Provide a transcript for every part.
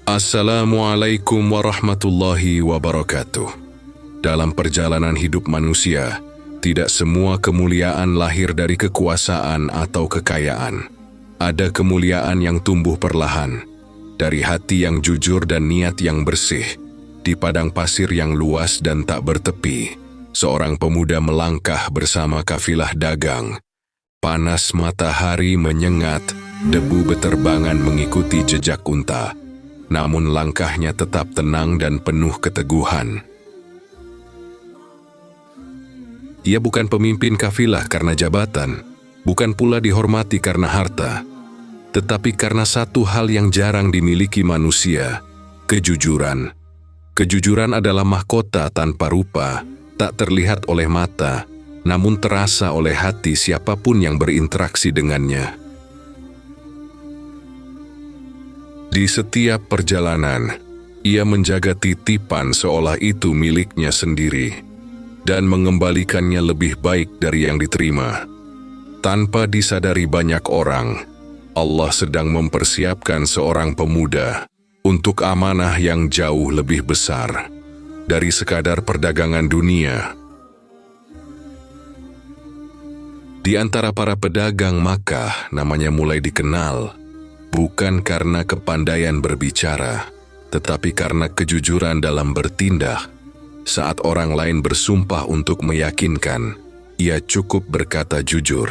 Assalamualaikum warahmatullahi wabarakatuh. Dalam perjalanan hidup manusia, tidak semua kemuliaan lahir dari kekuasaan atau kekayaan. Ada kemuliaan yang tumbuh perlahan, dari hati yang jujur dan niat yang bersih. Di padang pasir yang luas dan tak bertepi, seorang pemuda melangkah bersama kafilah dagang. Panas matahari menyengat, debu beterbangan mengikuti jejak unta. Namun langkahnya tetap tenang dan penuh keteguhan. Ia bukan pemimpin kafilah karena jabatan, bukan pula dihormati karena harta, tetapi karena satu hal yang jarang dimiliki manusia, kejujuran. Kejujuran adalah mahkota tanpa rupa, tak terlihat oleh mata, namun terasa oleh hati siapapun yang berinteraksi dengannya. Di setiap perjalanan, ia menjaga titipan seolah itu miliknya sendiri dan mengembalikannya lebih baik dari yang diterima. Tanpa disadari banyak orang, Allah sedang mempersiapkan seorang pemuda untuk amanah yang jauh lebih besar dari sekadar perdagangan dunia. Di antara para pedagang Makkah, namanya mulai dikenal, bukan karena kepandaian berbicara, tetapi karena kejujuran dalam bertindak. Saat orang lain bersumpah untuk meyakinkan, ia cukup berkata jujur.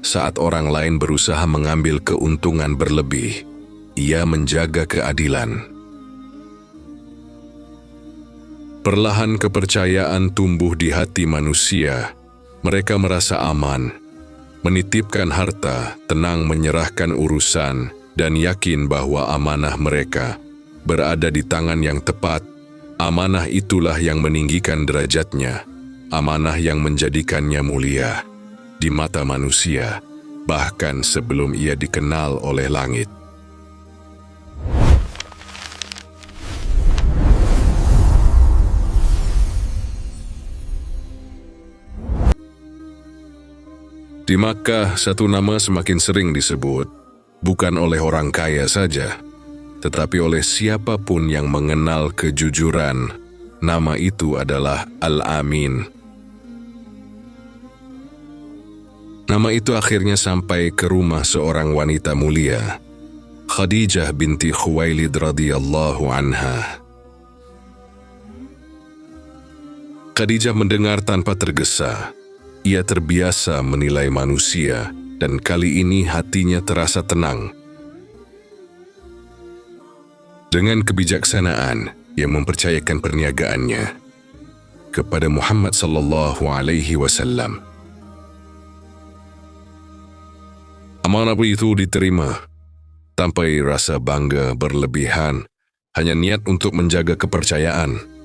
Saat orang lain berusaha mengambil keuntungan berlebih, ia menjaga keadilan. Perlahan kepercayaan tumbuh di hati manusia. Mereka merasa aman, menitipkan harta, tenang menyerahkan urusan, dan yakin bahwa amanah mereka berada di tangan yang tepat. Amanah itulah yang meninggikan derajatnya, amanah yang menjadikannya mulia di mata manusia, bahkan sebelum ia dikenal oleh langit. Di Makkah, satu nama semakin sering disebut, bukan oleh orang kaya saja, tetapi oleh siapapun yang mengenal kejujuran. Nama itu adalah Al-Amin. Nama itu akhirnya sampai ke rumah seorang wanita mulia, Khadijah binti Khuwailid radhiyallahu anha. Khadijah mendengar tanpa tergesa. Ia terbiasa menilai manusia, dan kali ini hatinya terasa tenang. Dengan kebijaksanaan, ia mempercayakan perniagaannya kepada Muhammad sallallahu alaihi wasallam. Amanah itu diterima tanpa rasa bangga berlebihan, hanya niat untuk menjaga kepercayaan.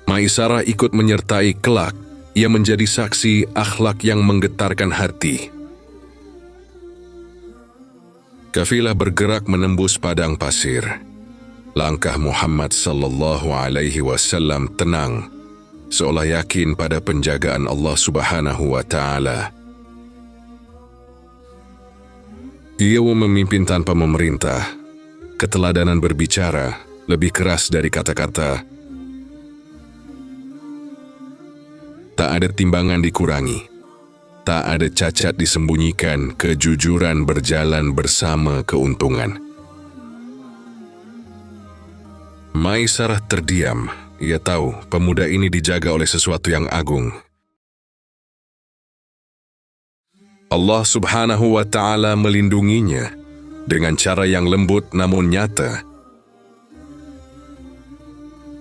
Maisarah ikut menyertai kelak, ia menjadi saksi akhlak yang menggetarkan hati. Kafilah bergerak menembus padang pasir. Langkah Muhammad sallallahu alaihi wasallam tenang, seolah yakin pada penjagaan Allah Subhanahu wa taala. Ia memimpin tanpa memerintah. Keteladanan berbicara lebih keras dari kata-kata. Tak ada timbangan dikurangi. Tak ada cacat disembunyikan, kejujuran berjalan bersama keuntungan. Maisarah terdiam. Ia tahu pemuda ini dijaga oleh sesuatu yang agung. Allah Subhanahu wa taala melindunginya dengan cara yang lembut namun nyata.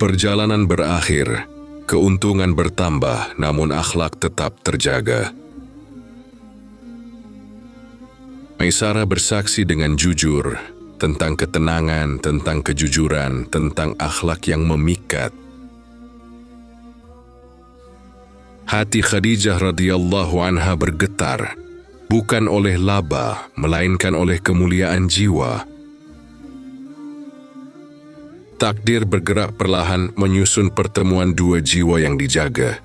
Perjalanan berakhir, keuntungan bertambah namun akhlak tetap terjaga. Maisarah bersaksi dengan jujur tentang ketenangan, tentang kejujuran, tentang akhlak yang memikat. Hati Khadijah radhiyallahu anha bergetar, bukan oleh laba, melainkan oleh kemuliaan jiwa. Takdir bergerak perlahan menyusun pertemuan dua jiwa yang dijaga.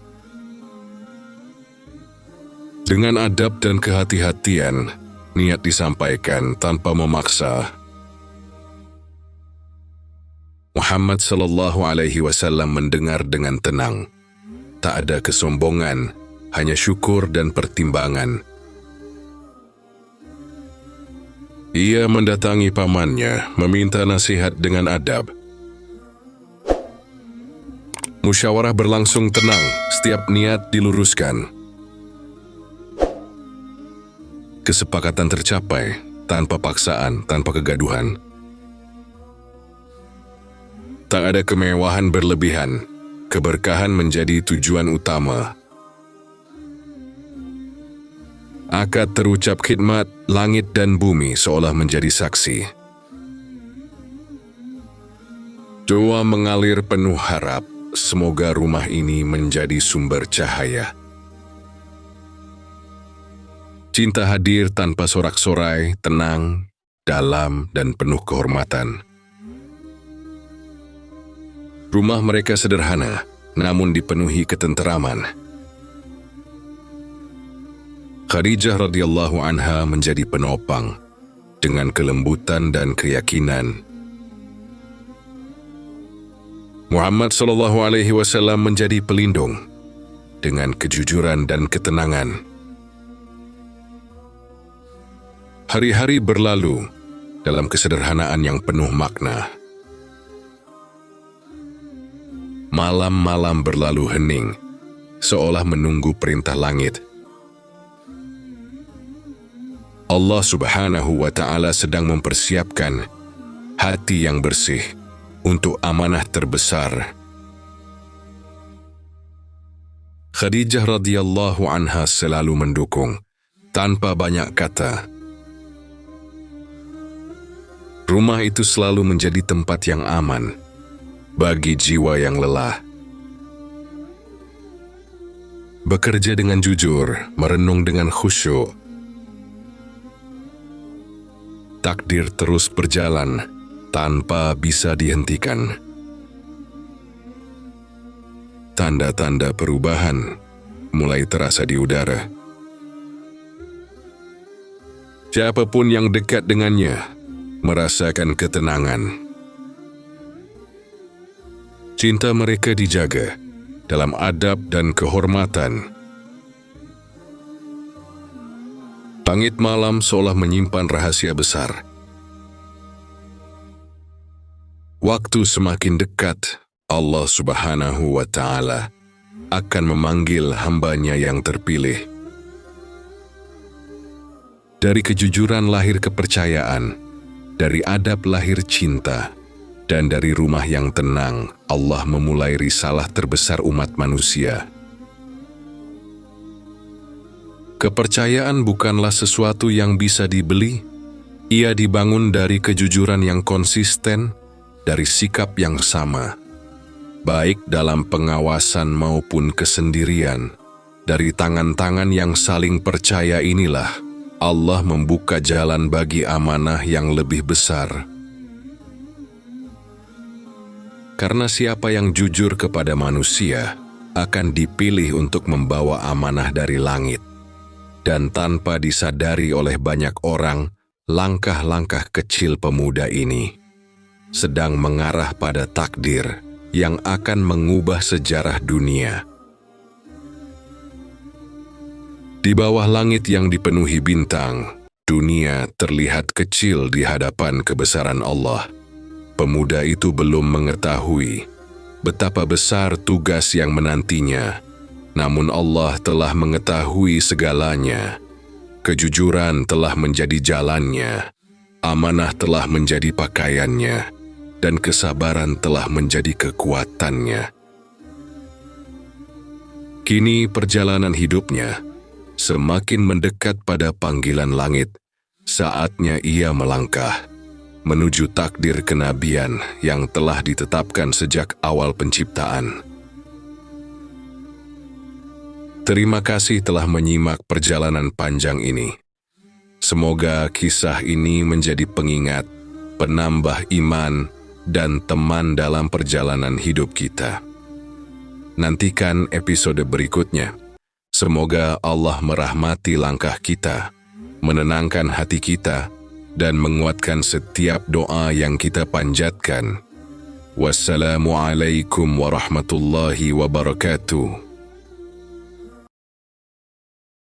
Dengan adab dan kehati-hatian, niat disampaikan tanpa memaksa. Muhammad sallallahu alaihi wasallam mendengar dengan tenang. Tak ada kesombongan, hanya syukur dan pertimbangan. Ia mendatangi pamannya, meminta nasihat dengan adab. Musyawarah berlangsung tenang, setiap niat diluruskan. Kesepakatan tercapai, tanpa paksaan, tanpa kegaduhan. Tak ada kemewahan berlebihan, keberkahan menjadi tujuan utama. Akad terucap khidmat, langit dan bumi seolah menjadi saksi. Doa mengalir penuh harap, semoga rumah ini menjadi sumber cahaya. Cinta hadir tanpa sorak-sorai, tenang, dalam, dan penuh kehormatan. Rumah mereka sederhana, namun dipenuhi ketenteraman. Khadijah radhiyallahu anha menjadi penopang dengan kelembutan dan keyakinan. Muhammad sallallahu alaihi wasallam menjadi pelindung dengan kejujuran dan ketenangan. Hari-hari berlalu dalam kesederhanaan yang penuh makna. Malam-malam berlalu hening, seolah menunggu perintah langit. Allah Subhanahu wa Ta'ala sedang mempersiapkan hati yang bersih untuk amanah terbesar. Khadijah radhiyallahu anha selalu mendukung tanpa banyak kata. Rumah itu selalu menjadi tempat yang aman bagi jiwa yang lelah. Bekerja dengan jujur, merenung dengan khusyuk. Takdir terus berjalan tanpa bisa dihentikan. Tanda-tanda perubahan mulai terasa di udara. Siapapun yang dekat dengannya merasakan ketenangan. Cinta mereka dijaga dalam adab dan kehormatan. Langit malam seolah menyimpan rahasia besar. Waktu semakin dekat, Allah Subhanahu wa Ta'ala akan memanggil hambanya yang terpilih. Dari kejujuran lahir kepercayaan, dari adab lahir cinta, dan dari rumah yang tenang, Allah memulai risalah terbesar umat manusia. Kepercayaan bukanlah sesuatu yang bisa dibeli. Ia dibangun dari kejujuran yang konsisten, dari sikap yang sama, baik dalam pengawasan maupun kesendirian. Dari tangan-tangan yang saling percaya inilah Allah membuka jalan bagi amanah yang lebih besar. Karena siapa yang jujur kepada manusia akan dipilih untuk membawa amanah dari langit. Dan tanpa disadari oleh banyak orang, langkah-langkah kecil pemuda ini sedang mengarah pada takdir yang akan mengubah sejarah dunia. Di bawah langit yang dipenuhi bintang, dunia terlihat kecil di hadapan kebesaran Allah. Pemuda itu belum mengetahui betapa besar tugas yang menantinya. Namun Allah telah mengetahui segalanya. Kejujuran telah menjadi jalannya, amanah telah menjadi pakaiannya, dan kesabaran telah menjadi kekuatannya. Kini perjalanan hidupnya semakin mendekat pada panggilan langit. Saatnya ia melangkah menuju takdir kenabian yang telah ditetapkan sejak awal penciptaan. Terima kasih telah menyimak perjalanan panjang ini. Semoga kisah ini menjadi pengingat, penambah iman, dan teman dalam perjalanan hidup kita. Nantikan episode berikutnya. Semoga Allah merahmati langkah kita menenangkan hati kita, dan menguatkan setiap doa yang kita panjatkan. Wassalamualaikum warahmatullahi wabarakatuh.